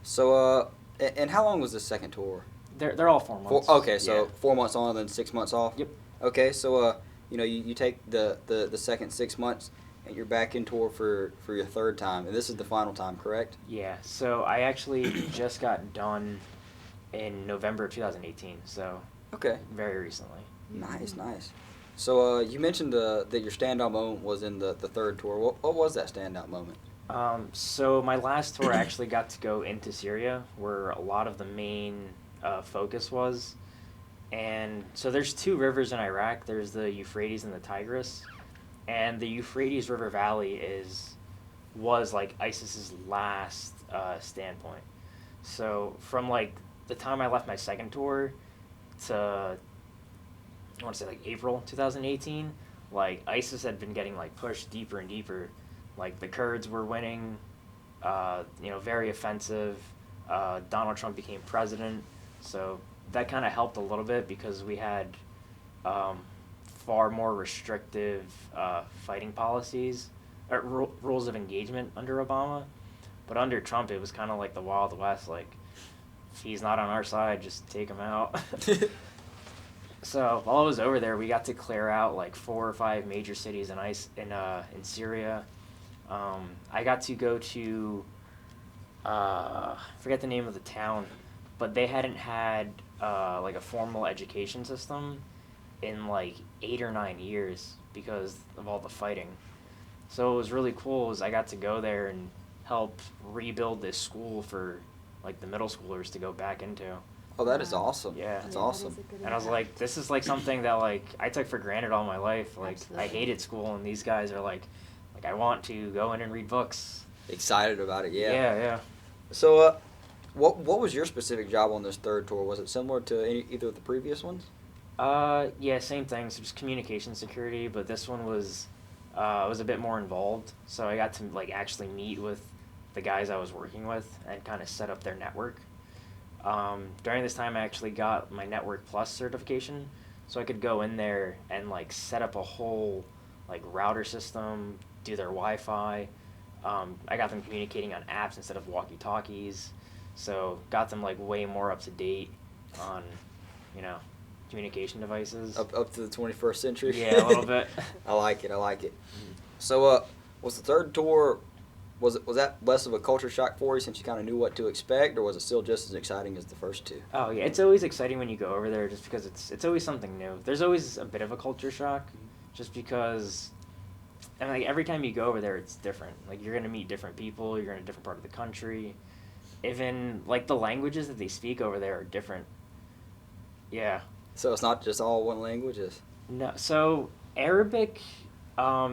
So, and how long was the second tour? They're all 4 months. Okay, so Yeah. 4 months on, then 6 months off. Yep. Okay, so you take the second 6 months, and you're back in tour for your third time, and this is the final time, correct? Yeah. So I actually just got done in November 2018. So Okay, very recently. nice, nice. So you mentioned that your standout moment was in the third tour. What was that standout moment? So my last tour I actually got to go into Syria, where a lot of the main focus was. And so there's two rivers in Iraq. There's the Euphrates and the Tigris, and the Euphrates River Valley was like ISIS's last standpoint. So from like the time I left my second tour to I want to say like April 2018, like ISIS had been getting like pushed deeper and deeper. Like the Kurds were winning, very offensive. Donald Trump became president, so that kind of helped a little bit because we had um, far more restrictive fighting policies, rules of engagement under Obama. But under Trump, it was kind of like the Wild West. Like, if he's not on our side, just take him out. So while I was over there, we got to clear out like 4 or 5 major cities in Syria. I got to go to I forget the name of the town, but they hadn't had like a formal education system in like 8 or 9 years because of all the fighting. So it was really cool. I got to go there and help rebuild this school for like the middle schoolers to go back into. Oh, that is awesome. Yeah. That's Yeah, awesome. that is a good And I was impact. like, this is like something that like I took for granted all my life. Like I Absolutely. hated school, and these guys are like I want to go in and read books. Excited about it, yeah. Yeah. So, what was your specific job on this third tour? Was it similar to either of the previous ones? Yeah, same thing. So just communication security, but this one was a bit more involved. So I got to like actually meet with the guys I was working with and kind of set up their network. During this time, I actually got my Network Plus certification, so I could go in there and like set up a whole like router system, do their Wi-Fi. I got them communicating on apps instead of walkie-talkies, so got them like way more up to date on, you know, communication devices. Up to the 21st century. Yeah, a little bit. I like it. I like it. So, was the third tour? Was that less of a culture shock for you since you kind of knew what to expect, or was it still just as exciting as the first two? Oh yeah, it's always exciting when you go over there, just because it's always something new. There's always a bit of a culture shock, just because, and like every time you go over there, it's different. Like you're gonna meet different people. You're in a different part of the country. Even like the languages that they speak over there are different. Yeah. So it's not just all one language. No. So Arabic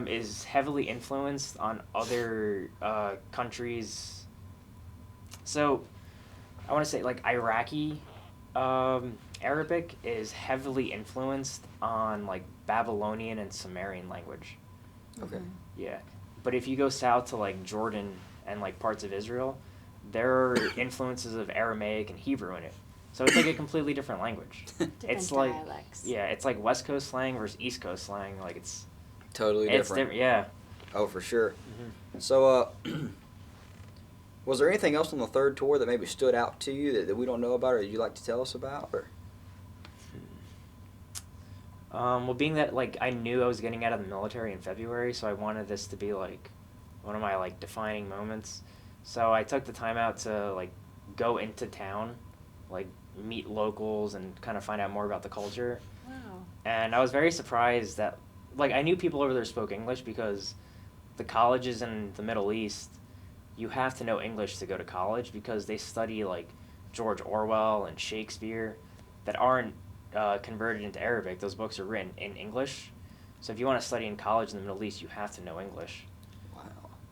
is heavily influenced on other countries. So I want to say like Iraqi Arabic is heavily influenced on like Babylonian and Sumerian language. Okay. Yeah. But if you go south to like Jordan and like parts of Israel, there are influences of Aramaic and Hebrew in it. So it's like a completely different language. Different It's like dialects. yeah, it's like West Coast slang versus East Coast slang. Like Totally it's different. different. Yeah. Oh, for sure. Mm-hmm. So, was there anything else on the third tour that maybe stood out to you that we don't know about, or you'd like to tell us about? Or Well, being that like I knew I was getting out of the military in February, so I wanted this to be like one of my like defining moments. So I took the time out to like go into town, like meet locals and kind of find out more about the culture. Wow. And I was very surprised that like I knew people over there spoke English because the colleges in the Middle East, you have to know English to go to college because they study like George Orwell and Shakespeare that aren't converted into Arabic. Those books are written in English. So if you want to study in college in the Middle East, you have to know English. wow,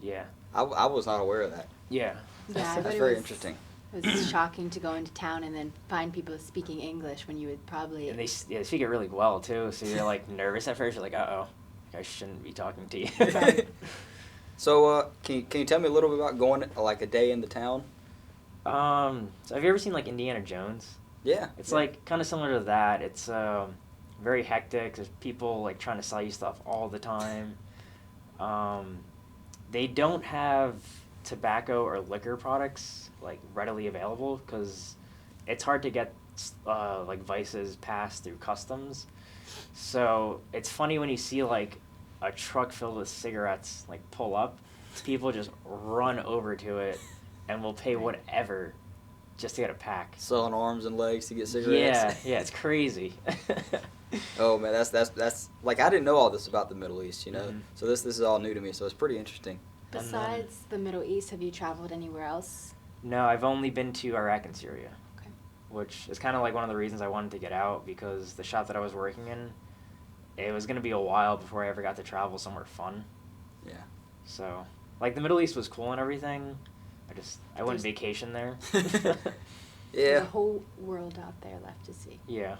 Yeah. I was not aware of that. Yeah. Yeah, That's but very it was, interesting. It was shocking to go into town and then find people speaking English when you would probably. And they speak it really well too. So you're like nervous at first. You're like, uh-oh, I shouldn't be talking to you. Right. So, can you tell me a little bit about going like a day in the town? So have you ever seen like Indiana Jones? Yeah, It's yeah. like kind of similar to that. It's very hectic. There's people like trying to sell you stuff all the time. They don't have tobacco or liquor products like readily available because it's hard to get like vices passed through customs. So it's funny when you see like a truck filled with cigarettes like pull up, people just run over to it and will pay whatever just to get a pack. Selling arms and legs to get cigarettes. Yeah, it's crazy. Oh man, that's like I didn't know all this about the Middle East, you know. Mhm. So this is all new to me. So it's pretty interesting. Besides the Middle East, have you traveled anywhere else? No, I've only been to Iraq and Syria. Okay. Which is kind of like one of the reasons I wanted to get out because the shop that I was working in, it was going to be a while before I ever got to travel somewhere fun. Yeah. So, like the Middle East was cool and everything. I went There's- vacation there. There's Yeah. a whole world out there left to see. Yeah.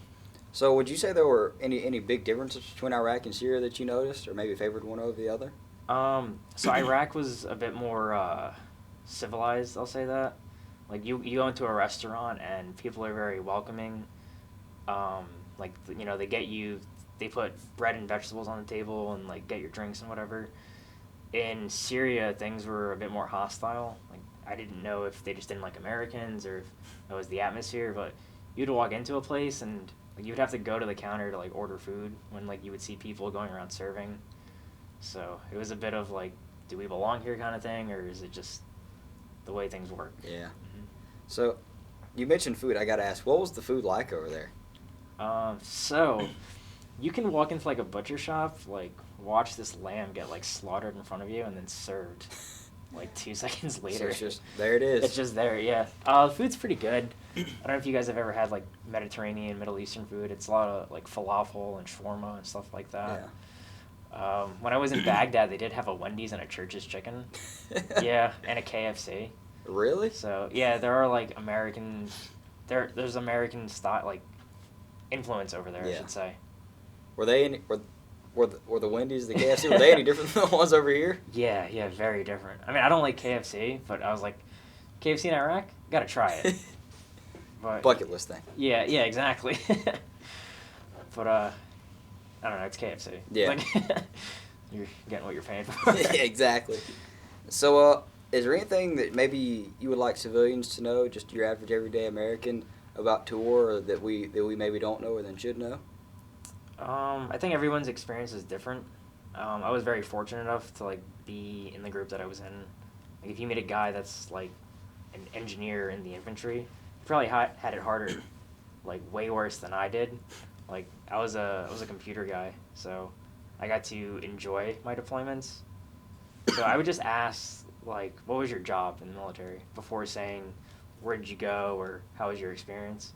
So would you say there were any big differences between Iraq and Syria that you noticed, or maybe favored one over the other? So Iraq was a bit more civilized, I'll say that. Like you go into a restaurant and people are very welcoming. Like they put bread and vegetables on the table and like get your drinks and whatever. In Syria, things were a bit more hostile. Like I didn't know if they just didn't like Americans or if it was the atmosphere, but you'd walk into a place and like you'd have to go to the counter to like order food when like you would see people going around serving. So it was a bit of like, do we belong here kind of thing, or is it just the way things work? Yeah. Mhm. So you mentioned food. I got to ask, what was the food like over there? So you can walk into like a butcher shop, like watch this lamb get like slaughtered in front of you and then served like 2 seconds So later. it's just there. It is. It's just there, yeah. The food's pretty good. I don't know if you guys have ever had like Mediterranean, Middle Eastern food. It's a lot of like falafel and shawarma and stuff like that. Yeah. When I was in Baghdad, they did have a Wendy's and a Church's Chicken. Yeah, and a KFC. Really? So yeah, there are like there's American style like influence over there, I Yeah. should say. Were they any? Were the Wendy's, the KFC, were they any different than the ones over here? Yeah, very different. I mean, I don't like KFC, but I was like, KFC in Iraq, gotta try it. But Bucket list thing. yeah, exactly. But I don't know, it's KFC. Yeah. It's like, you're getting what you're paying for. Yeah, exactly. So, is there anything that maybe you would like civilians to know, just your average everyday American, about tour, or that we maybe don't know or then should know? I think everyone's experience is different. I was very fortunate enough to like be in the group that I was in. Like, if you meet a guy that's like an engineer in the infantry, he probably had it harder, like way worse than I did. Like I was a computer guy, so I got to enjoy my deployments. So I would just ask like, what was your job in the military before saying where did you go or how was your experience,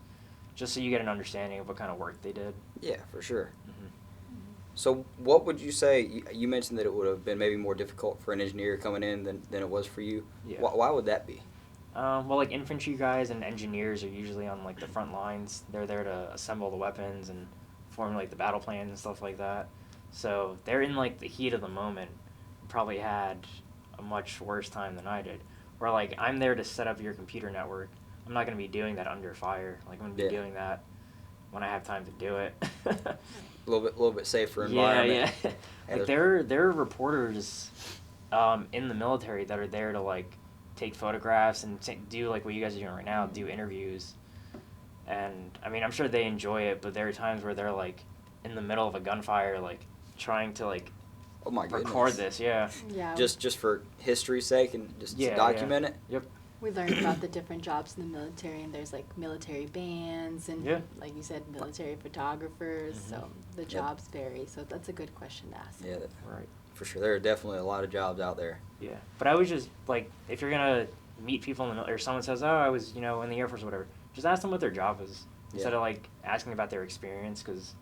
just so you get an understanding of what kind of work they did. Yeah, for sure. Mm-hmm. So, what would you say? You mentioned that it would have been maybe more difficult for an engineer coming in than it was for you. Yeah. Why would that be? Well, like infantry guys and engineers are usually on like the front lines. They're there to assemble the weapons and formulate the battle plans and stuff like that. So they're in like the heat of the moment. Probably had a much worse time than I did. Where like I'm there to set up your computer network. I'm not going to be doing that under fire. Like I'm going to be doing that when I have time to do it. A little bit safer environment. Yeah. Like there are reporters in the military that are there to like take photographs and do like what you guys are doing right now, do interviews. And I mean, I'm sure they enjoy it, but there are times where they're like in the middle of a gunfire, like trying to like Oh my goodness. record this. Yeah. Yeah. Just for history's sake and just to Yeah, document it. Yep. We learned about the different jobs in the military, and there's like military bands and, Yeah. like you said, military photographers. Mhm. So the jobs vary. So that's a good question to ask. Yeah, Right. for sure. There are definitely a lot of jobs out there. Yeah. But I was just like, if you're gonna meet people in the military, or someone says, "Oh, I was, in the Air Force or whatever," just ask them what their job is instead Yeah. of like asking about their experience, because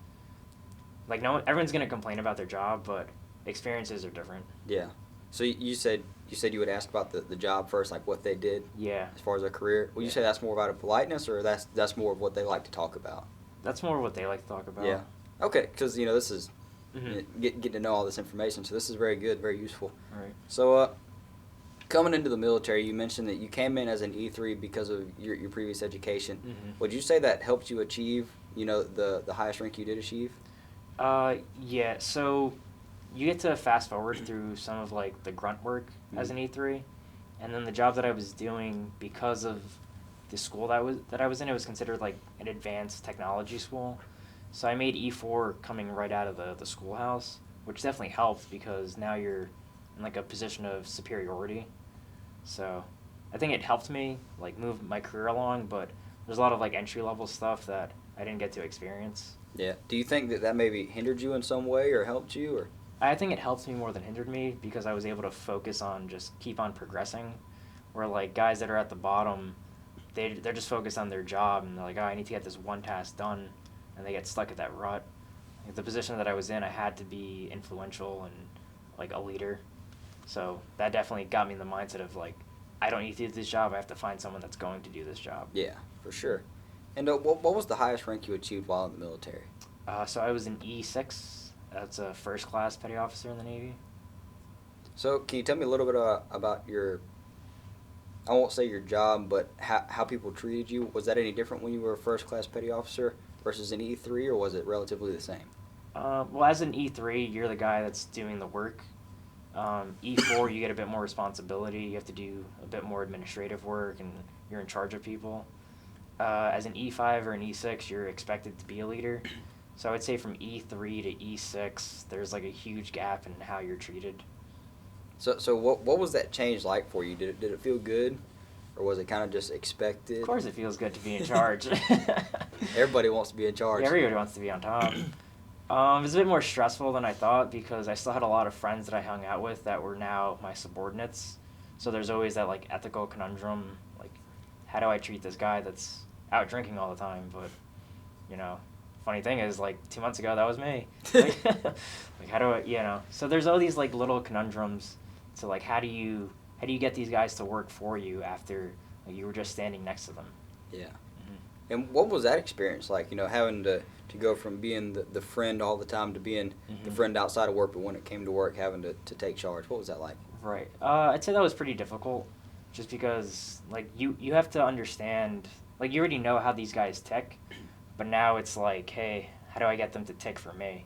like everyone's gonna complain about their job, but experiences are different. Yeah. So you said you would ask about the job first, like what they did Yeah. as far as their career. Would you Yeah. say that's more about a politeness, or that's more of what they like to talk about? That's more what they like to talk about. Yeah. Okay, because this is Mhm. getting to know all this information, so this is very good, very useful. Right. So, coming into the military, you mentioned that you came in as an E3 because of your previous education. Mhm. Would you say that helped you achieve, the highest rank you did achieve? Yeah. So you get to fast forward through some of like the grunt work as an E3, And then the job that I was doing, because of the school that I was in, it was considered like an advanced technology school. So I made E4 coming right out of the schoolhouse, which definitely helped because now you're in like a position of superiority. So I think it helped me like move my career along, but there's a lot of like entry level stuff that I didn't get to experience. Yeah. Do you think that maybe hindered you in some way or helped you or? I think it helped me more than hindered me because I was able to focus on just keep on progressing. Where like guys that are at the bottom, they're just focused on their job and they're like, oh, I need to get this one task done, and they get stuck at that rut. Like, the position that I was in, I had to be influential and like a leader. So that definitely got me in the mindset of like, I don't need to do this job. I have to find someone that's going to do this job. Yeah, for sure. And what was the highest rank you achieved while in the military? So I was an E6. That's a first class petty officer in the Navy. So can you tell me a little bit about your, I won't say your job, but how people treated you? Was that any different when you were a first class petty officer versus an E3, or was it relatively the same? Well, as an E3, you're the guy that's doing the work. E4, you get a bit more responsibility. You have to do a bit more administrative work, and you're in charge of people. As an E5 or an E6, you're expected to be a leader. So I would say from E3 to E6, there's like a huge gap in how you're treated. So what was that change like for you? Did it feel good, or was it kind of just expected? Of course, it feels good to be in charge. Everybody wants to be in charge. Yeah, everybody wants to be on top. It was a bit more stressful than I thought because I still had a lot of friends that I hung out with that were now my subordinates. So there's always that like ethical conundrum, like how do I treat this guy that's out drinking all the time? But you know, funny thing is like 2 months ago that was me. Like how do I, you know? So there's all these like little conundrums. So like how do you get these guys to work for you after like, you were just standing next to them? Yeah. And what was that experience like, having to go from being the friend all the time to being the friend outside of work, but when it came to work, having to take charge? What was that like? Right. I'd say that was pretty difficult just because, like, you have to understand, like, you already know how these guys tick, but now it's like, hey, how do I get them to tick for me?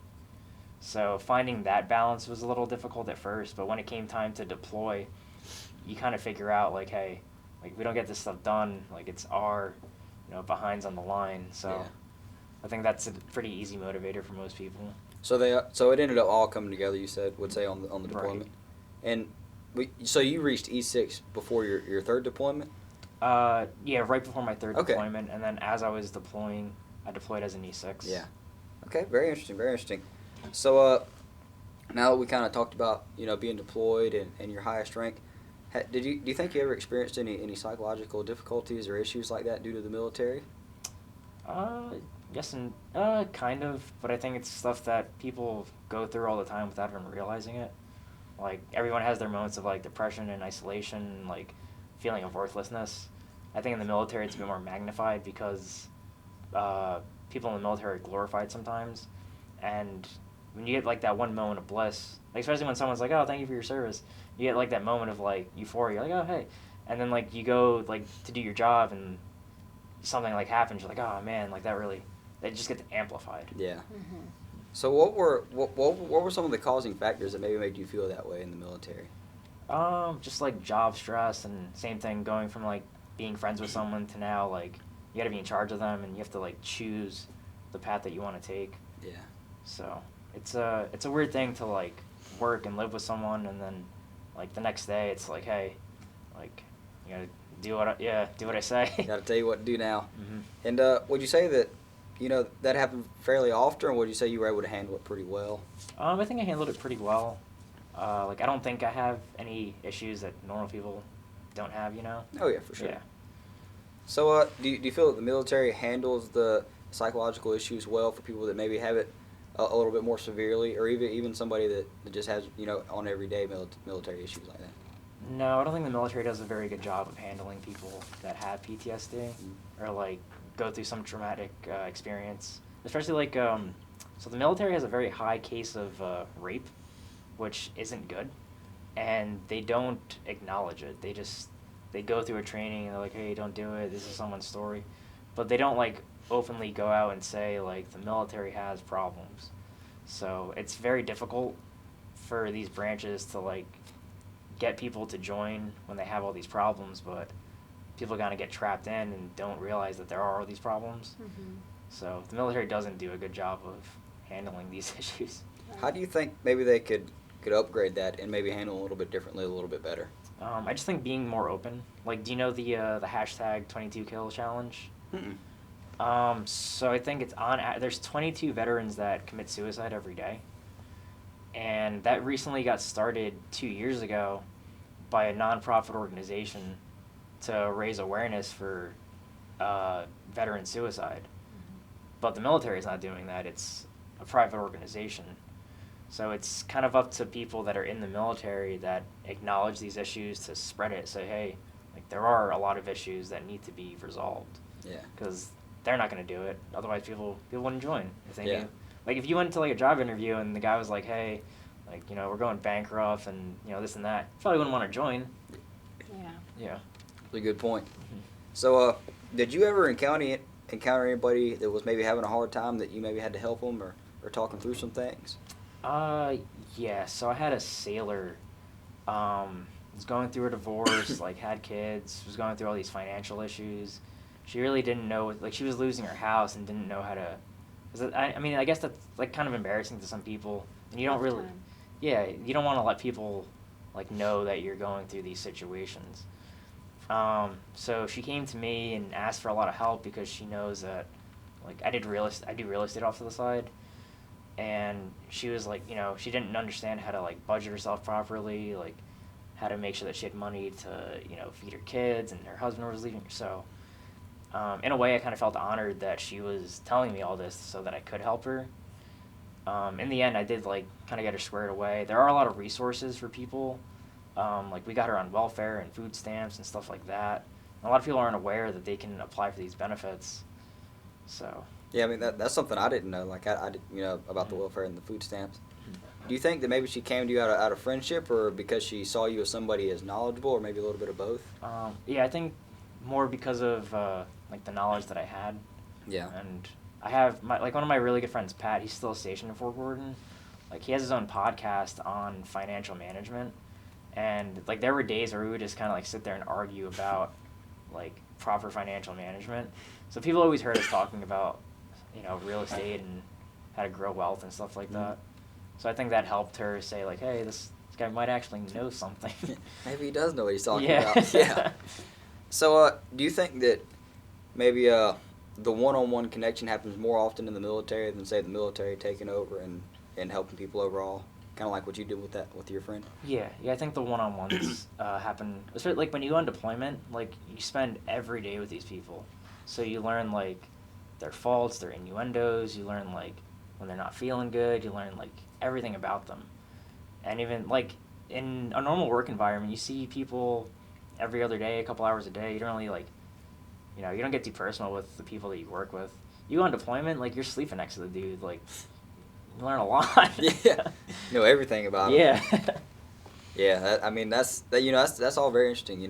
So finding that balance was a little difficult at first, but when it came time to deploy, you kind of figure out, like, hey, like, we don't get this stuff done, like, it's our, behinds on the line. So yeah. I think that's a pretty easy motivator for most people. So it ended up all coming together, you would say, on the deployment. Right. And so you reached E6 before your third deployment? Yeah, right before my third deployment, and then as I was deploying, I deployed as an E6. Yeah. Okay, very interesting, very interesting. So now that we kind of talked about, being deployed and your highest rank, do you think you ever experienced any psychological difficulties or issues like that due to the military? Yes and kind of, but I think it's stuff that people go through all the time without even realizing it. Like, everyone has their moments of, like, depression and isolation and, like, feeling of worthlessness. I think in the military it's a bit more magnified because people in the military are glorified sometimes. And when you get, like, that one moment of bliss, like, especially when someone's like, oh, thank you for your service, you get, like, that moment of, like, euphoria. You're like, oh, hey. And then, like, you go, like, to do your job and something, like, happens. You're like, oh, man, like, that just gets amplified. Yeah. Mm-hmm. So what were some of the causing factors that maybe made you feel that way in the military? Just like job stress, and same thing going from like being friends with someone to now like you got to be in charge of them and you have to like choose the path that you want to take. Yeah. So it's a weird thing to like work and live with someone and then like the next day it's like, hey, like you gotta do what I say. Gotta tell you what to do now. Mm-hmm. And would you say that that happened fairly often, or would you say you were able to handle it pretty well? I think I handled it pretty well. Like, I don't think I have any issues that normal people don't have, Oh, yeah, for sure. Yeah. So, do you feel that the military handles the psychological issues well for people that maybe have it a little bit more severely, or even somebody that just has, on everyday military issues like that? No, I don't think the military does a very good job of handling people that have PTSD or, like, go through some traumatic experience. Especially, like, so the military has a very high case of rape, which isn't good, and they don't acknowledge it. They go through a training, and they're like, hey, don't do it, this is someone's story. But they don't, like, openly go out and say, like, the military has problems. So it's very difficult for these branches to, like, get people to join when they have all these problems, but people kind of get trapped in and don't realize that there are all these problems. Mm-hmm. So the military doesn't do a good job of handling these issues. How do you think maybe they could upgrade that and maybe handle it a little bit differently, a little bit better? I just think being more open. Like, do you know the hashtag 22 kill challenge? Mm-mm. So I think it's there's 22 veterans that commit suicide every day. And that recently got started 2 years ago by a nonprofit organization to raise awareness for veteran suicide. But the military is not doing that. It's a private organization. So it's kind of up to people that are in the military that acknowledge these issues to spread it. Say, hey, like there are a lot of issues that need to be resolved. Yeah. Because they're not going to do it. Otherwise, people wouldn't join if they Yeah. knew. Like if you went to like a job interview and the guy was like, hey, like we're going bankrupt and this and that, you probably wouldn't want to join. Yeah. Yeah. That's a good point. Mm-hmm. So, did you ever encounter anybody that was maybe having a hard time that you maybe had to help them or talking through some things? Yeah. So I had a sailor, was going through a divorce, like had kids, was going through all these financial issues. She really didn't know, like she was losing her house and didn't know how to. I mean, I guess that's like kind of embarrassing to some people, and you don't really, yeah, you don't want to let people like know that you're going through these situations. So she came to me and asked for a lot of help because she knows that, like, I do real estate off to the side, and she was like, she didn't understand how to like budget herself properly, like how to make sure that she had money to, feed her kids, and her husband was leaving her. So, in a way, I kind of felt honored that she was telling me all this so that I could help her. In the end, I did like kind of get her squared away. There are a lot of resources for people. Like we got her on welfare and food stamps and stuff like that. And a lot of people aren't aware that they can apply for these benefits. So. Yeah, I mean that's something I didn't know. Like I did, about the welfare and the food stamps. Do you think that maybe she came to you out of friendship, or because she saw you as somebody as knowledgeable, or maybe a little bit of both? Yeah, I think more because of like the knowledge that I had. Yeah. And I have one of my really good friends, Pat. He's still stationed in Fort Gordon. Like he has his own podcast on financial management, and like there were days where we would just kind of like sit there and argue about like proper financial management. So people always heard us talking about real estate and how to grow wealth and stuff like that. So I think that helped her say like, hey, this guy might actually know something. Maybe he does know what he's talking Yeah. about. Yeah. So do you think that maybe the one-on-one connection happens more often in the military than, say, the military taking over and helping people overall? Kind of like what you did with your friend? Yeah, I think the one-on-ones happen, especially like when you go on deployment, like you spend every day with these people. So you learn like their faults, their innuendos, you learn like when they're not feeling good, you learn like everything about them. And even like in a normal work environment, you see people every other day, a couple hours a day. You don't really like, you don't get too personal with the people that you work with. You go on deployment, like you're sleeping next to the dude, like you learn a lot. Yeah, know everything about him. Yeah. Yeah, I mean that's all very interesting,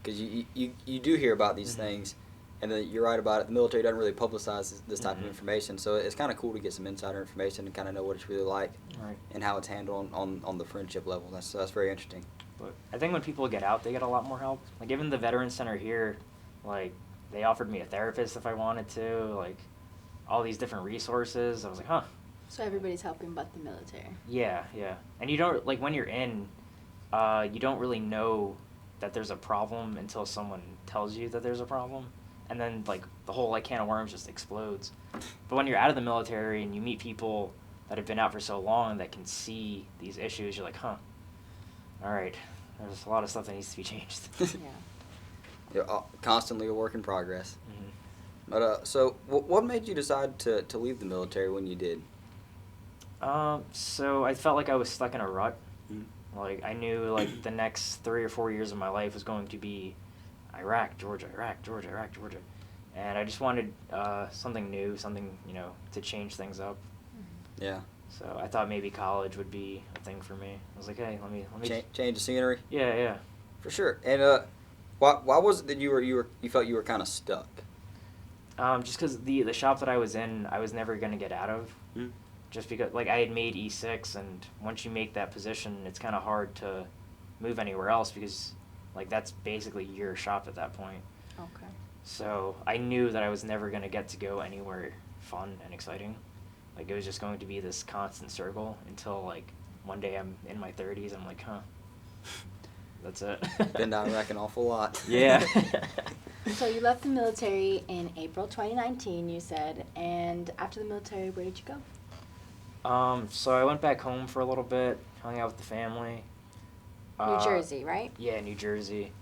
because you do hear about these things, and then you're right about it. The military doesn't really publicize this type of information, so it's kind of cool to get some insider information and kind of know what it's really like, Right. and how it's handled on the friendship level. That's very interesting. But I think when people get out, they get a lot more help. Like even the Veterans Center here, like they offered me a therapist if I wanted to, like all these different resources. I was like, huh. So everybody's helping but the military. Yeah. And you don't, like when you're in, you don't really know that there's a problem until someone tells you that there's a problem. And then like the whole like can of worms just explodes. But when you're out of the military and you meet people that have been out for so long that can see these issues, you're like, huh, all right, there's a lot of stuff that needs to be changed. Yeah. You're constantly a work in progress. Mm-hmm. But so what made you decide to leave the military when you did? So I felt like I was stuck in a rut. Mm-hmm. Like I knew like the next 3 or 4 years of my life was going to be Iraq, Georgia, and I just wanted something new, something to change things up. Yeah. So I thought maybe college would be a thing for me. I was like, hey, let me Change the scenery. Yeah. For sure. And why was it that you felt you were kind of stuck? Just because the shop that I was in, I was never gonna get out of. Just because like I had made E6, and once you make that position, it's kind of hard to move anywhere else because, like, that's basically your shop at that point. Okay. So I knew that I was never going to get to go anywhere fun and exciting. Like, it was just going to be this constant circle until, like, one day I'm in my 30s. I'm like, huh, that's it. Been down Iraq an awful lot. Yeah. So you left the military in April 2019, you said, and after the military, where did you go? So I went back home for a little bit, hung out with the family. New Jersey, right? Yeah, New Jersey.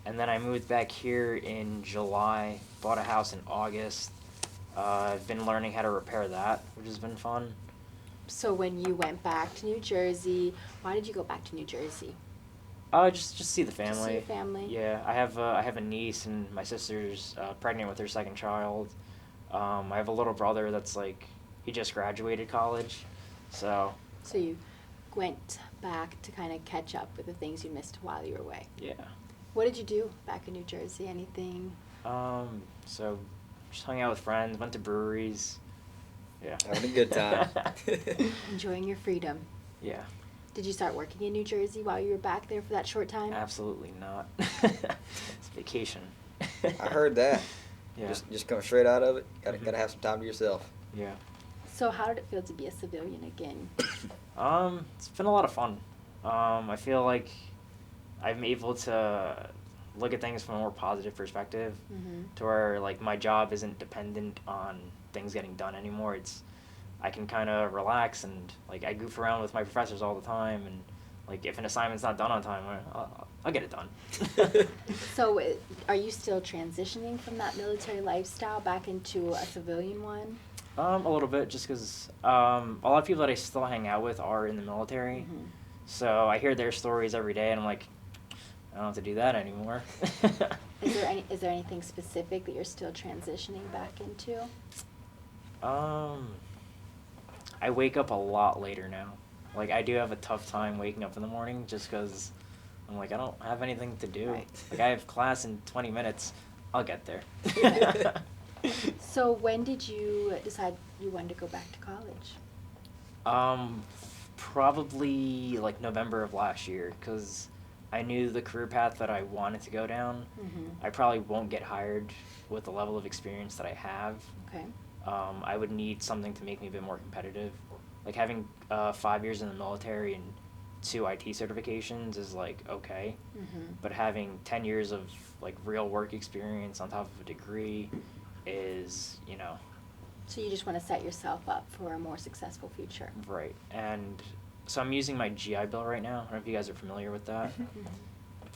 And then I moved back here in July, bought a house in August. I've been learning how to repair that, which has been fun. So when you went back to New Jersey, why did you go back to New Jersey? Just see the family. Just see your family? Yeah, I have a niece, and my sister's pregnant with her second child. I have a little brother that's like, he just graduated college, so. So you went back to kind of catch up with the things you missed while you were away. Yeah. What did you do back in New Jersey? Anything? So just hung out with friends, went to breweries. Yeah. Having a good time. Enjoying your freedom. Yeah. Did you start working in New Jersey while you were back there for that short time? Absolutely not. It's vacation. I heard that. Yeah. Just come straight out of it. Gotta Mhm. gotta have some time to yourself. Yeah. So how did it feel to be a civilian again? It's been a lot of fun. I feel like I'm able to look at things from a more positive perspective, Mm-hmm. to where, like, my job isn't dependent on things getting done anymore. I can kind of relax, and, like, I goof around with my professors all the time, and, like, if an assignment's not done on time, I'll get it done. So are you still transitioning from that military lifestyle back into a civilian one? A little bit, just because a lot of people that I still hang out with are in the military. Mhm. So I hear their stories every day, and I'm like, I don't have to do that anymore. Is there anything specific that you're still transitioning back into? I wake up a lot later now. Like, I do have a tough time waking up in the morning just because I'm like, I don't have anything to do. Right. Like, I have class in 20 minutes. I'll get there. So when did you decide you wanted to go back to college? Probably like November of last year, because I knew the career path that I wanted to go down. Mm-hmm. I probably won't get hired with the level of experience that I have. Okay. I would need something to make me a bit more competitive. Like, having 5 years in the military and 2 IT certifications is, like, okay. Mm-hmm. But having 10 years of, like, real work experience on top of a degree is, So you just want to set yourself up for a more successful future. right. And so I'm using my GI Bill right now. I don't know if you guys are familiar with that. Mhm.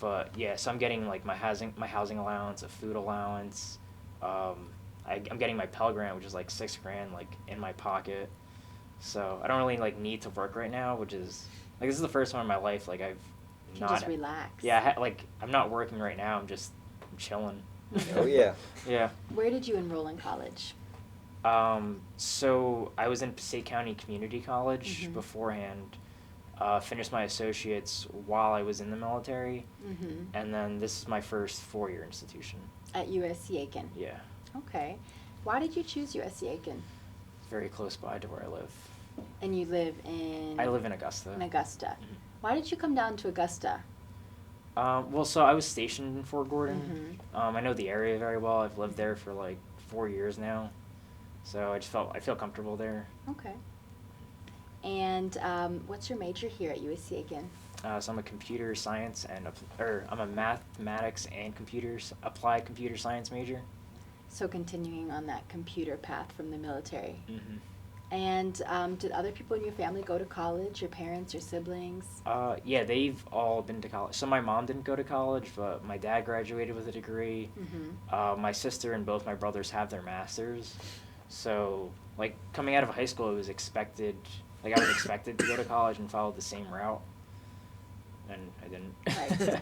But, yeah, so I'm getting, like, my housing allowance, a food allowance. I'm getting my Pell Grant, which is like $6,000, like, in my pocket. So I don't really, like, need to work right now, which is, like, this is the first time in my life, like, I've You not. can just relax. Yeah, I'm not working right now. I'm chilling. Oh yeah. Yeah. Where did you enroll in college? So I was in Passaic County Community College Mhm. beforehand. Finished my associates while I was in the military, Mm-hmm. and then this is my first 4-year institution. At USC Aiken. Yeah. Okay. Why did you choose USC Aiken? It's very close by to where I live. And you live in? I live in Augusta. In Augusta. Mhm. Why did you come down to Augusta? Well, so I was stationed in Fort Gordon. Mhm. I know the area very well. I've lived there for like 4 years now, so I feel comfortable there. Okay. And what's your major here at USC Aiken? So I'm a computer science I'm a mathematics and applied computer science major. So continuing on that computer path from the military. Mm-hmm. And did other people in your family go to college? Your parents, your siblings? Yeah, they've all been to college. So my mom didn't go to college, but my dad graduated with a degree. Mm-hmm. My sister and both my brothers have their masters. So, like, coming out of high school, I was expected to go to college and follow the same route, and I didn't. Right.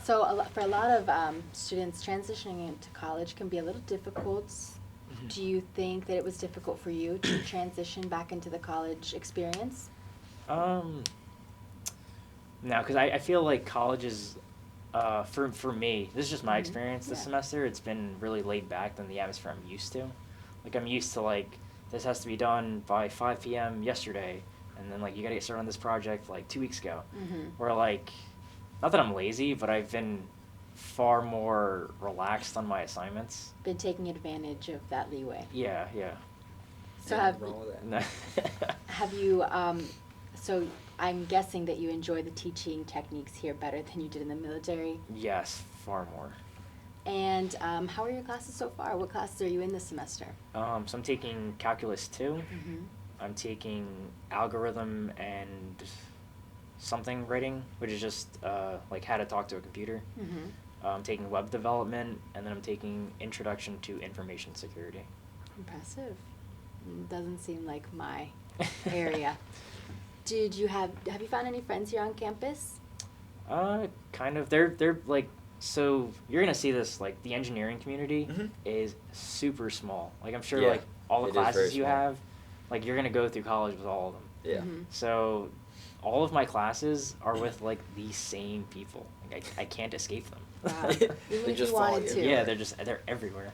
So for a lot of students, transitioning into college can be a little difficult. Mhm. Do you think that it was difficult for you to transition back into the college experience? No, because I feel like college is, for me, this is just my Mhm. experience this Yeah. semester, it's been really laid back than the atmosphere I'm used to. Like, I'm used to, like, this has to be done by 5 p.m. yesterday, and then, like, you gotta get started on this project, like, 2 weeks ago. Mm-hmm. Where, like, not that I'm lazy, but I've been far more relaxed on my assignments. Been taking advantage of that leeway. Yeah. So Yeah, have nothing wrong with that. have you? So I'm guessing that you enjoy the teaching techniques here better than you did in the military. Yes, far more. And how are your classes so far? What classes are you in this semester? So I'm taking Calculus 2. Mm-hmm. I'm taking Algorithm and something writing, which is just like how to talk to a computer. Mm-hmm. I'm taking Web Development, and then I'm taking Introduction to Information Security. Impressive. Doesn't seem like my area. Have you found any friends here on campus? Kind of. They're like, so you're gonna see this, like, the engineering community Mhm. is super small. Like, I'm sure, Yeah, like, all the it is very classes you small. have, like, you're gonna go through college with all of them. Yeah. Mhm. So all of my classes are with, like, the same people. Like, I can't escape them. Wow. They Even if just you follow wanted you. to. Yeah, they're everywhere.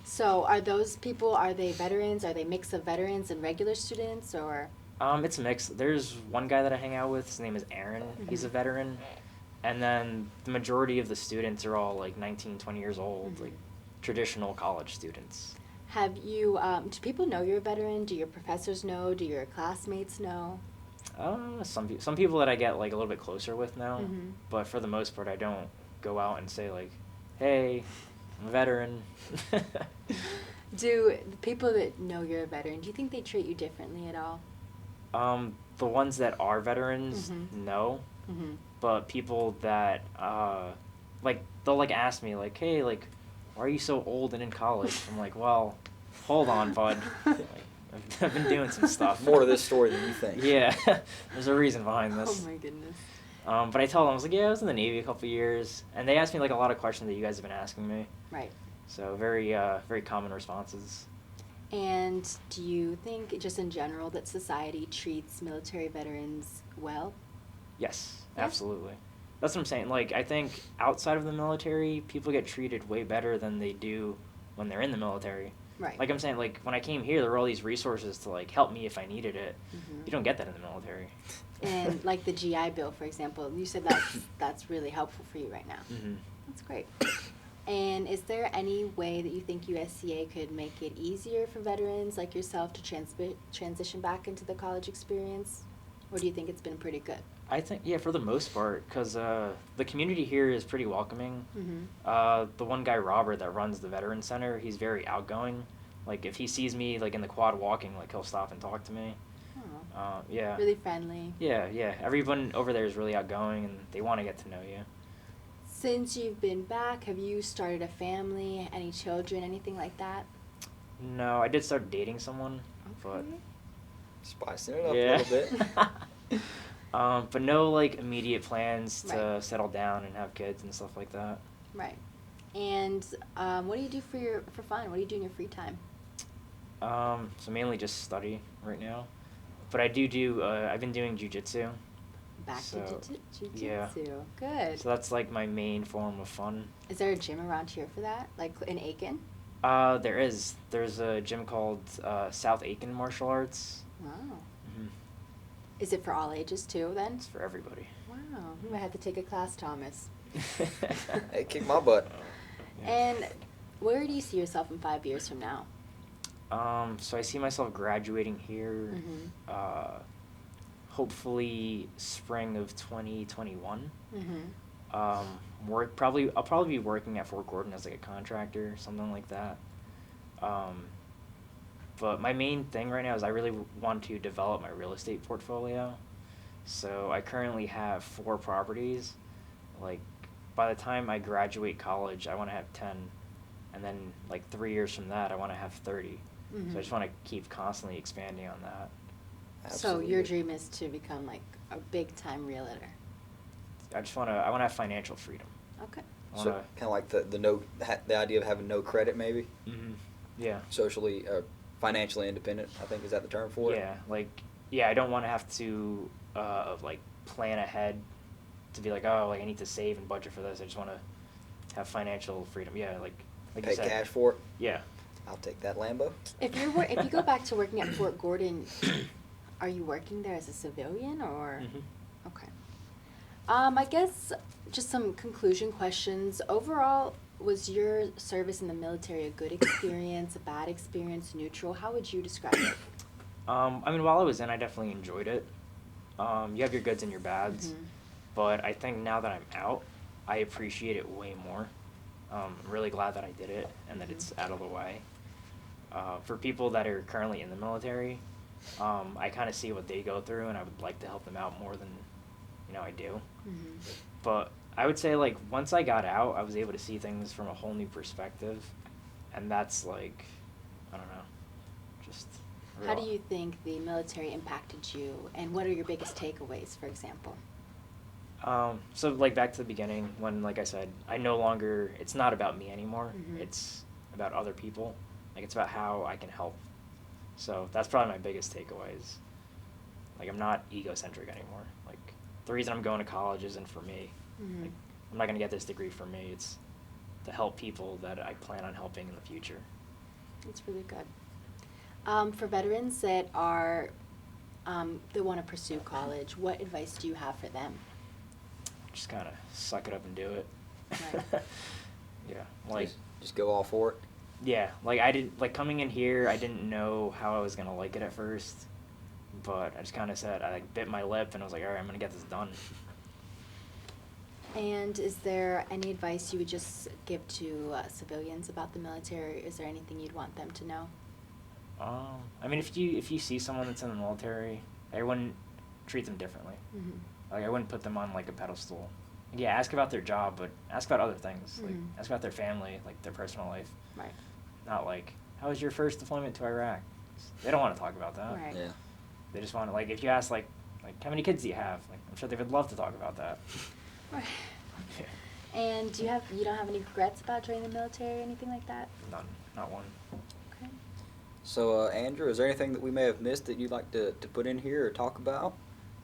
So are those people, are they veterans? Are they mix of veterans and regular students, or? It's mixed. There's one guy that I hang out with. His name is Aaron. He's a Mhm. veteran. And then the majority of the students are all like 19, 20 years old, Mhm. like traditional college students. Have you, do people know you're a veteran? Do your professors know? Do your classmates know? Some people that I get like a little bit closer with now, Mhm. but for the most part, I don't go out and say like, "Hey, I'm a veteran." Do the people that know you're a veteran, do you think they treat you differently at all? The ones that are veterans, Mhm. no. Mm-hmm. But people that like they'll like ask me like, "Hey, like, why are you so old and in college?" I'm like, "Well, hold on, bud. Like, I've been doing some stuff." More to this story than you think. Yeah, there's a reason behind Oh this. my goodness. But I told them, I was like, "Yeah, I was in the Navy a couple years," and they asked me like a lot of questions that you guys have been asking me. Right. So very common responses. And do you think, just in general, that society treats military veterans well? Yes, Yeah. absolutely. That's what I'm saying. Like, I think outside of the military, people get treated way better than they do when they're in the military. Right. Like I'm saying, like when I came here, there were all these resources to like help me if I needed it. Mhm. You don't get that in the military. And like the GI Bill, for example, you said that's really helpful for you right now. Mm-hmm. That's great. And is there any way that you think USCA could make it easier for veterans like yourself to transition back into the college experience? Or do you think it's been pretty good? I think, yeah, for the most part, because the community here is pretty welcoming. Mm-hmm. The one guy, Robert, that runs the Veteran Center, he's very outgoing. Like, if he sees me, like, in the quad walking, like, he'll stop and talk to me. Oh. Yeah. Really friendly. Yeah. Everyone over there is really outgoing, and they want to get to know you. Since you've been back, have you started a family, any children, anything like that? No, I did start dating someone, Okay. Spicing it up yeah. a little bit. But no, like, immediate plans to Right. settle down and have kids and stuff like that. Right. And what do you do for fun? What do you do in your free time? So mainly just study right now. But I do, I've been doing jujitsu. Back So, to jujitsu. yeah. Good. So that's like my main form of fun. Is there a gym around here for that? Like in Aiken? There's a gym called South Aiken Martial Arts. Wow. Mhm. Is it for all ages too then? It's for everybody. Wow. I had to take a class, Thomas. Hey, kick my butt. And where do you see yourself in 5 years from now? So I see myself graduating here, Mm-hmm. Hopefully spring of 2021. Mm-hmm. I'll probably be working at Fort Gordon as like a contractor, something like that. But my main thing right now is I really want to develop my real estate portfolio. So I currently have 4 properties. Like, by the time I graduate college, I want to have 10. And then, like, 3 years from that, I want to have 30. Mm-hmm. So I just want to keep constantly expanding on that. So your dream is to become like a big time realtor. I want to have financial freedom. Okay. I So wanna, kind of like the idea of having no credit, maybe yeah. socially, financially independent. I think is that the term for it? Yeah, like, yeah, I don't want to have to like plan ahead to be like, oh, like I need to save and budget for this. I just want to have financial freedom. Yeah, like Pay you said. cash for it. Yeah. I'll take that Lambo. If you go back to working at Fort Gordon, are you working there as a civilian or? Mhm. Okay. I guess just some conclusion questions. Overall, was your service in the military a good experience, a bad experience, neutral? How would you describe it? I mean, while I was in, I definitely enjoyed it. You have your goods and your bads, Mhm. but I think now that I'm out, I appreciate it way more. I'm really glad that I did it and that it's out of the way. For people that are currently in the military, I kind of see what they go through, and I would like to help them out more than, I do. Mhm. But I would say, like, once I got out, I was able to see things from a whole new perspective, and that's, like, I don't know, just How do real- you think the military impacted you, and what are your biggest takeaways, for example? So, like, back to the beginning, when, like I said, it's not about me anymore. Mhm. It's about other people. Like, it's about how I can help. So that's probably my biggest takeaways. Like, I'm not egocentric anymore. Like, the reason I'm going to college isn't for me. Mhm. Like, I'm not going to get this degree for me. It's to help people that I plan on helping in the future. That's really good. For veterans that are, they want to pursue college, what advice do you have for them? Just kind of suck it up and do it. Right. Yeah, like, Just go all for it. yeah, like, coming in here, I didn't know how I was gonna like it at first, but I just kind of said, I like bit my lip and I was like, all right, I'm gonna get this done. And is there any advice you would just give to civilians about the military? Is there anything you'd want them to know? I mean, if you see someone that's in the military, I wouldn't treat them differently. Mm-hmm. Like, I wouldn't put them on, like, a pedestal. Yeah, ask about their job, but ask about other things. Like, Mhm. ask about their family, like, their personal life. Right. Not like, how was your first deployment to Iraq? They don't want to talk about that. Right. Yeah. They just want to, like, if you ask, like, how many kids do you have? Like, I'm sure they would love to talk about that. Right. Yeah. And you don't have any regrets about joining the military or anything like that? None. Not one. Okay. So, Andrew, is there anything that we may have missed that you'd like to put in here or talk about?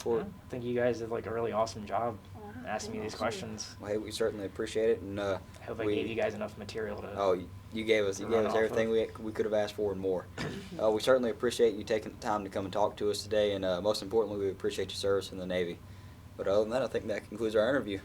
Yeah, I think you guys did, like, a really awesome job Wow, asking me thank these you. questions. Well, hey, we certainly appreciate it, and I hope I gave you guys enough material to. Oh, you gave us run off everything of. we could have asked for and more. We certainly appreciate you taking the time to come and talk to us today, and most importantly, we appreciate your service in the Navy. But other than that, I think that concludes our interview.